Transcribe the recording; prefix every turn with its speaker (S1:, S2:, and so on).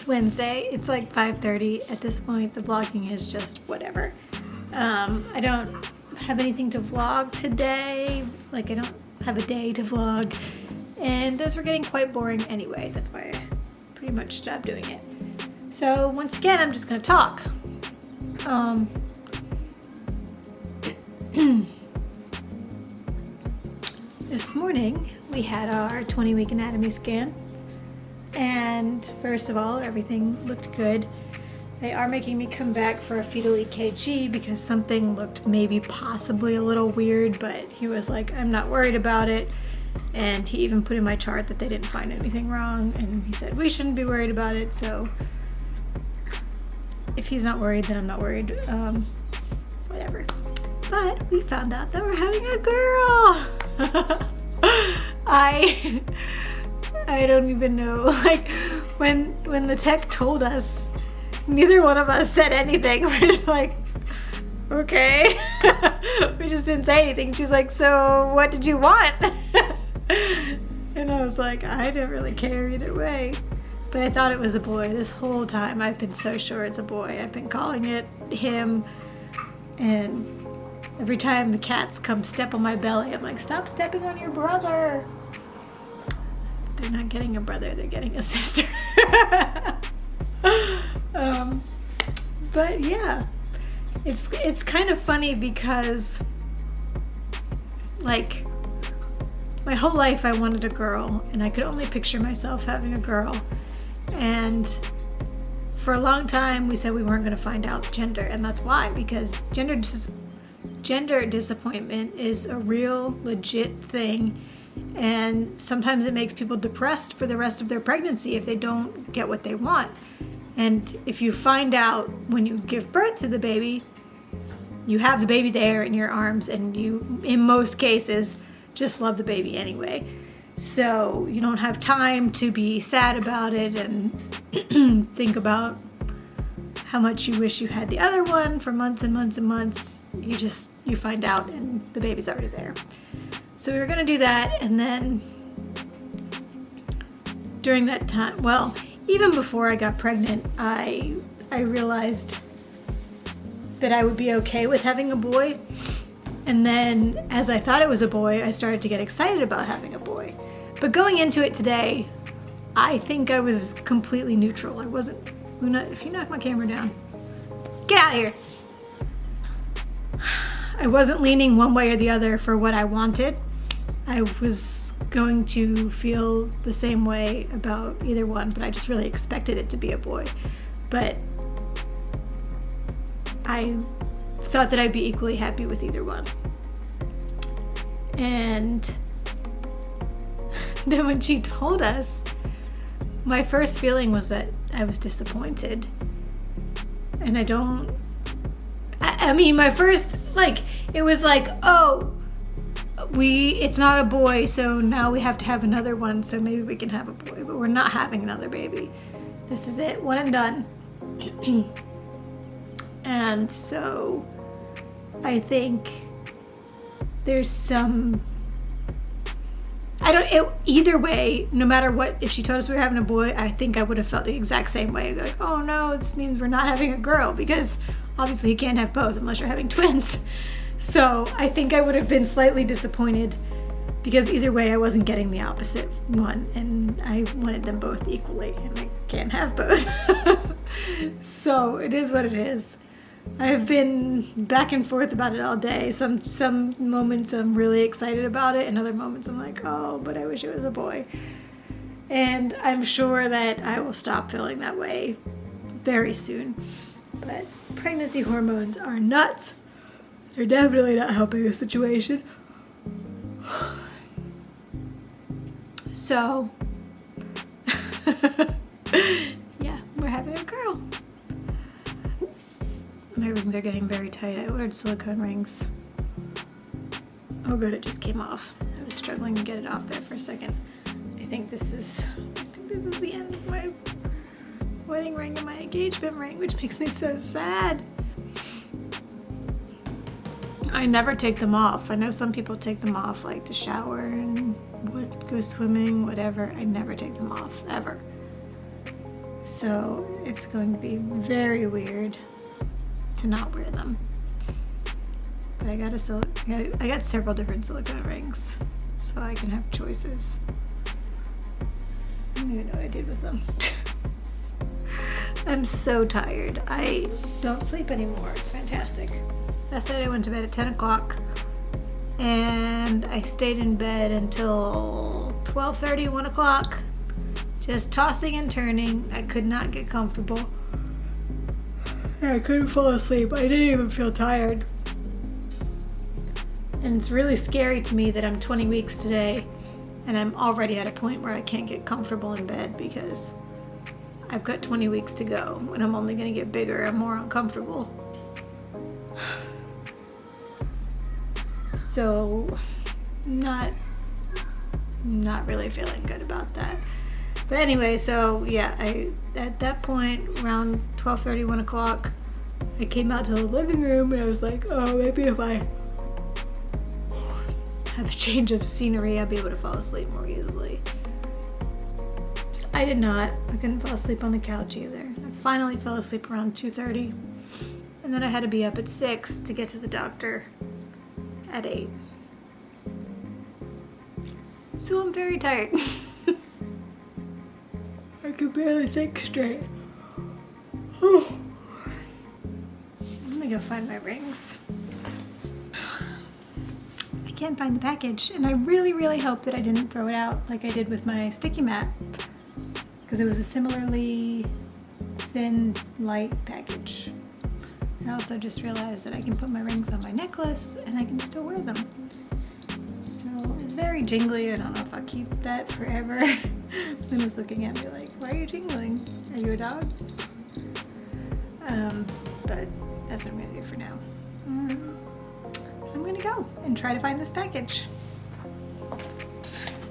S1: Wednesday. It's like 5:30 at this point. The vlogging is just whatever. I don't have anything to vlog today. Like, I don't have a day to vlog. And those were getting quite boring anyway. That's why I pretty much stopped doing it. So once again, I'm just going to talk. This morning, we had our 20-week anatomy scan. And first of all, everything looked good. They are making me come back for a fetal EKG because something looked maybe possibly a little weird, but he was like, I'm not worried about it. And he even put in my chart that they didn't find anything wrong. And he said, we shouldn't be worried about it. So if he's not worried, then I'm not worried. Whatever. But we found out that we're having a girl. I don't even know. Like, when the tech told us, neither one of us said anything. We're just like, okay. We just didn't say anything. She's like, so what did you want? And I was like, I didn't really care either way. But I thought it was a boy this whole time. I've been so sure it's a boy. I've been calling it him. And every time the cats come step on my belly, I'm like, stop stepping on your brother. They're not getting a brother, they're getting a sister. But yeah, it's kind of funny because, like, my whole life I wanted a girl, and I could only picture myself having a girl. And for a long time, we said we weren't going to find out gender, and that's why, because gender disappointment is a real, legit thing. And sometimes it makes people depressed for the rest of their pregnancy if they don't get what they want. And if you find out when you give birth to the baby, you have the baby there in your arms, and you, in most cases, just love the baby anyway. So you don't have time to be sad about it and think about how much you wish you had the other one for months and months and months. You find out and the baby's already there. So we were going to do that, and then during that time, well, even before I got pregnant, I realized that I would be okay with having a boy. And then as I thought it was a boy, I started to get excited about having a boy. But going into it today, I think I was completely neutral. I wasn't, Luna, if you knock my camera down, get out of here. I wasn't leaning one way or the other for what I wanted. I was going to feel the same way about either one, but I just really expected it to be a boy. But I thought that I'd be equally happy with either one. And then when she told us, my first feeling was that I was disappointed. And I mean, my first, like, it was like, oh, it's not a boy, so now we have to have another one, so maybe we can have a boy, but we're not having another baby. This is it, one and done. And so I think there's some, either way, no matter what, if she told us we were having a boy, I think I would have felt the exact same way. Like, oh no, this means we're not having a girl, because obviously you can't have both unless you're having twins. So I think I would have been slightly disappointed because either way I wasn't getting the opposite one, and I wanted them both equally, and I can't have both. So it is what it is. I've been back and forth about it all day. Some moments I'm really excited about it, and other moments I'm like, oh, but I wish it was a boy. And I'm sure that I will stop feeling that way very soon. But pregnancy hormones are nuts. They're definitely not helping the situation. So, yeah, we're having a girl. My rings are getting very tight. I ordered silicone rings. Oh good, it just came off. I was struggling to get it off there for a second. I think this is the end of my wedding ring and my engagement ring, which makes me so sad. I never take them off. I know some people take them off, like to shower and go swimming, whatever. I never take them off, ever. So it's going to be very weird to not wear them. But I got several different silicone rings, so I can have choices. I don't even know what I did with them. I'm so tired. I don't sleep anymore. It's fantastic. Last night I went to bed at 10 o'clock and I stayed in bed until 12:30, 1 o'clock, just tossing and turning. I could not get comfortable. I couldn't fall asleep. I didn't even feel tired. And it's really scary to me that I'm 20 weeks today and I'm already at a point where I can't get comfortable in bed because I've got 20 weeks to go and I'm only going to get bigger and more uncomfortable. So, not really feeling good about that. But anyway, so yeah, at that point, around 12:30, 1 o'clock, I came out to the living room and I was like, oh, maybe if I have a change of scenery, I'll be able to fall asleep more easily. I did not. I couldn't fall asleep on the couch either. I finally fell asleep around 2:30, and then I had to be up at 6 to get to the doctor at 8. So I'm very tired. I can barely think straight. I'm gonna go find my rings. I can't find the package, and I really, really hope that I didn't throw it out like I did with my sticky mat, because it was a similarly thin, light package. I also just realized that I can put my rings on my necklace and I can still wear them. So it's very jingly. I don't know if I'll keep that forever. Lynn was looking at me like, why are you jingling? Are you a dog? But that's what I'm gonna do for now. I'm gonna go and try to find this package.